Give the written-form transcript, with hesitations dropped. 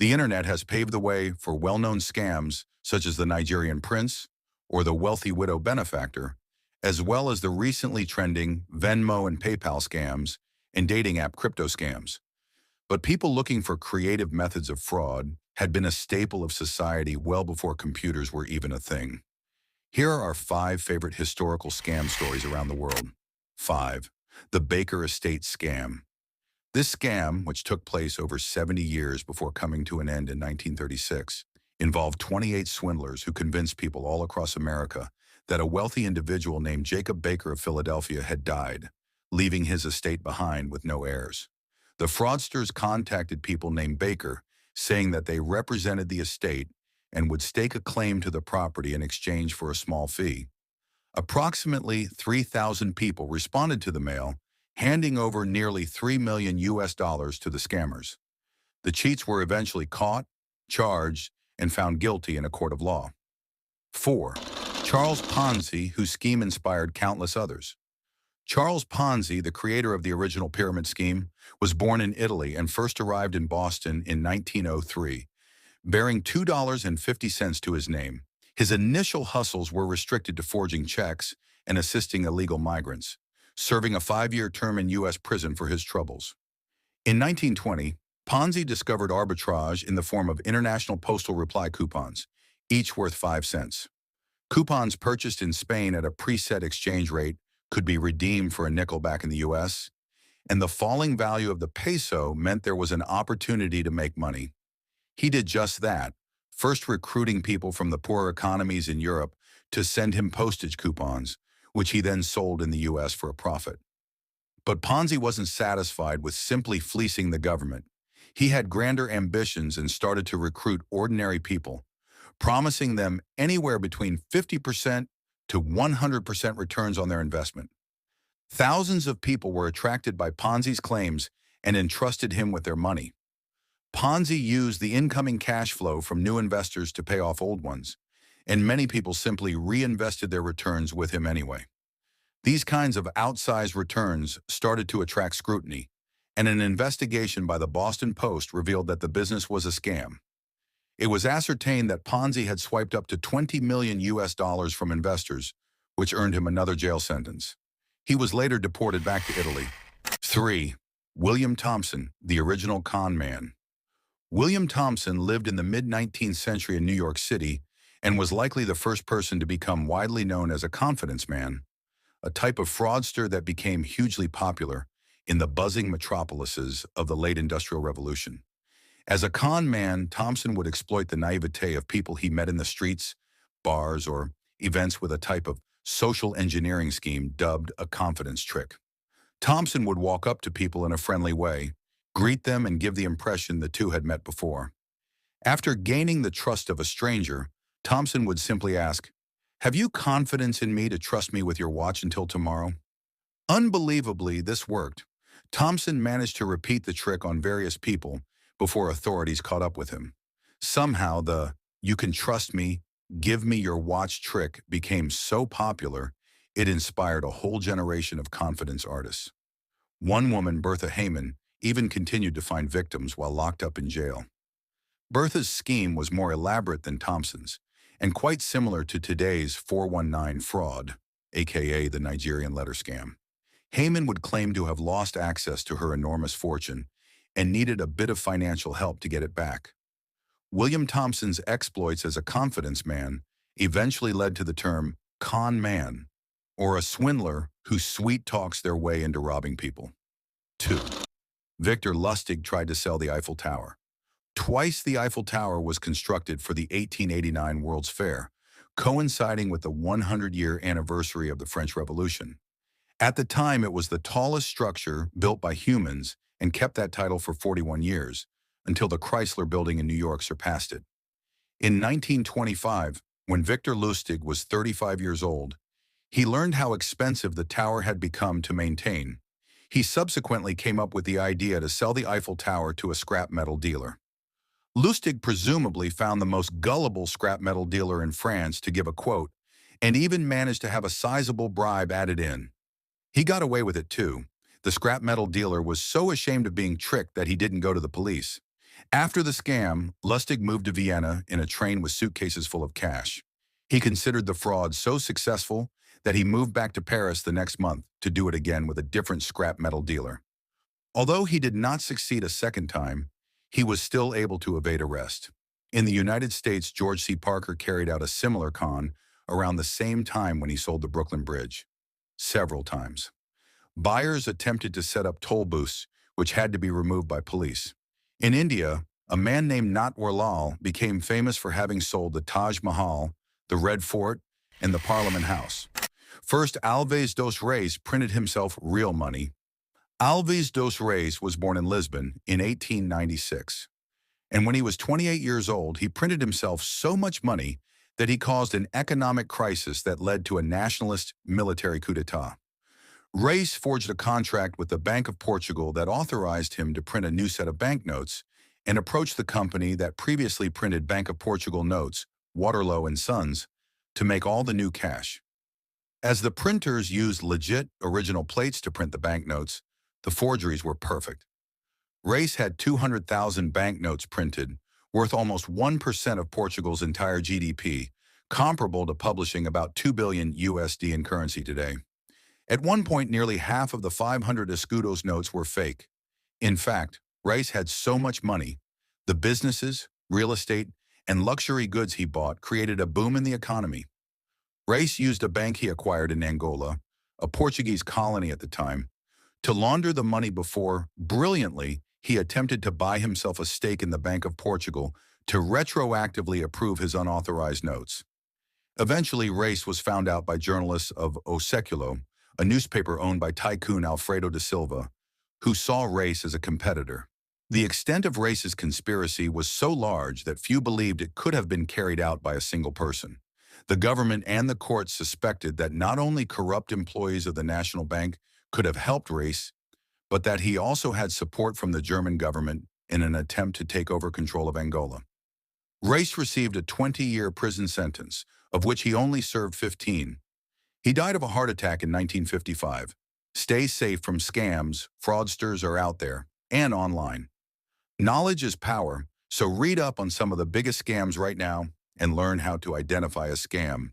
The internet has paved the way for well-known scams such as the Nigerian prince or the wealthy widow benefactor, as well as the recently trending Venmo and PayPal scams and dating app crypto scams. But people looking for creative methods of fraud had been a staple of society well before computers were even a thing. Here are our 5 favorite historical scam stories around the world. 5. The Baker Estate Scam. This scam, which took place over 70 years before coming to an end in 1936, involved 28 swindlers who convinced people all across America that a wealthy individual named Jacob Baker of Philadelphia had died, leaving his estate behind with no heirs. The fraudsters contacted people named Baker, saying that they represented the estate and would stake a claim to the property in exchange for a small fee. Approximately 3,000 people responded to the mail, handing over nearly $3 million to the scammers. The cheats were eventually caught, charged, and found guilty in a court of law. 4. Charles Ponzi, whose scheme inspired countless others. Charles Ponzi, the creator of the original pyramid scheme, was born in Italy and first arrived in Boston in 1903, bearing $2.50 to his name. His initial hustles were restricted to forging checks and assisting illegal migrants, serving a 5-year term in U.S. prison for his troubles. In 1920, Ponzi discovered arbitrage in the form of international postal reply coupons, each worth 5 cents. Coupons purchased in Spain at a preset exchange rate could be redeemed for a nickel back in the U.S., and the falling value of the peso meant there was an opportunity to make money. He did just that, first recruiting people from the poorer economies in Europe to send him postage coupons, which he then sold in the U.S. for a profit. But Ponzi wasn't satisfied with simply fleecing the government. He had grander ambitions and started to recruit ordinary people, promising them anywhere between 50% to 100% returns on their investment. Thousands of people were attracted by Ponzi's claims and entrusted him with their money. Ponzi used the incoming cash flow from new investors to pay off old ones, and many people simply reinvested their returns with him anyway. These kinds of outsized returns started to attract scrutiny, and an investigation by the Boston Post revealed that the business was a scam. It was ascertained that Ponzi had swiped up to $20 million from investors, which earned him another jail sentence. He was later deported back to Italy. 3. William Thompson, the original con man. William Thompson lived in the mid-19th century in New York City and was likely the first person to become widely known as a confidence man, a type of fraudster that became hugely popular in the buzzing metropolises of the late Industrial Revolution. As a con man, Thompson would exploit the naivete of people he met in the streets, bars, or events with a type of social engineering scheme dubbed a confidence trick. Thompson would walk up to people in a friendly way, greet them, and give the impression the two had met before. After gaining the trust of a stranger, Thompson would simply ask, "Have you confidence in me to trust me with your watch until tomorrow?" Unbelievably, this worked. Thompson managed to repeat the trick on various people before authorities caught up with him. Somehow the "you can trust me, give me your watch" trick became so popular, it inspired a whole generation of confidence artists. One woman, Bertha Hayman, even continued to find victims while locked up in jail. Bertha's scheme was more elaborate than Thompson's, and quite similar to today's 419 fraud, aka the Nigerian letter scam. Hayman would claim to have lost access to her enormous fortune and needed a bit of financial help to get it back. William Thompson's exploits as a confidence man eventually led to the term con man, or a swindler who sweet-talks their way into robbing people. 2. Victor Lustig tried to sell the Eiffel Tower. Twice the Eiffel Tower was constructed for the 1889 World's Fair, coinciding with the 100-year anniversary of the French Revolution. At the time, it was the tallest structure built by humans and kept that title for 41 years, until the Chrysler Building in New York surpassed it. In 1925, when Victor Lustig was 35 years old, he learned how expensive the tower had become to maintain. He subsequently came up with the idea to sell the Eiffel Tower to a scrap metal dealer. Lustig presumably found the most gullible scrap metal dealer in France to give a quote, and even managed to have a sizable bribe added in. He got away with it too. The scrap metal dealer was so ashamed of being tricked that he didn't go to the police. After the scam, Lustig moved to Vienna in a train with suitcases full of cash. He considered the fraud so successful that he moved back to Paris the next month to do it again with a different scrap metal dealer. Although he did not succeed a second time, he was still able to evade arrest. In the United States, George C. Parker carried out a similar con around the same time when he sold the Brooklyn Bridge. Several times. Buyers attempted to set up toll booths, which had to be removed by police. In India, a man named Natwar Lal became famous for having sold the Taj Mahal, the Red Fort, and the Parliament House. First, Alves dos Reis printed himself real money. Alves dos Reis was born in Lisbon in 1896. And when he was 28 years old, he printed himself so much money that he caused an economic crisis that led to a nationalist military coup d'etat. Reis forged a contract with the Bank of Portugal that authorized him to print a new set of banknotes and approached the company that previously printed Bank of Portugal notes, Waterloo and Sons, to make all the new cash. As the printers used legit original plates to print the banknotes, the forgeries were perfect. Reis had 200,000 banknotes printed, worth almost 1% of Portugal's entire GDP, comparable to publishing about 2 billion USD in currency today. At one point, nearly half of the 500 escudos notes were fake. In fact, Reis had so much money, the businesses, real estate, and luxury goods he bought created a boom in the economy. Reis used a bank he acquired in Angola, a Portuguese colony at the time, to launder the money before, brilliantly, he attempted to buy himself a stake in the Bank of Portugal to retroactively approve his unauthorized notes. Eventually, Reis was found out by journalists of O Século, a newspaper owned by tycoon Alfredo da Silva, who saw Reis as a competitor. The extent of Reis's conspiracy was so large that few believed it could have been carried out by a single person. The government and the courts suspected that not only corrupt employees of the National Bank could have helped Reis, but that he also had support from the German government in an attempt to take over control of Angola. Reis received a 20-year prison sentence, of which he only served 15. He died of a heart attack in 1955. Stay safe from scams, fraudsters are out there, and online. Knowledge is power, so read up on some of the biggest scams right now and learn how to identify a scam.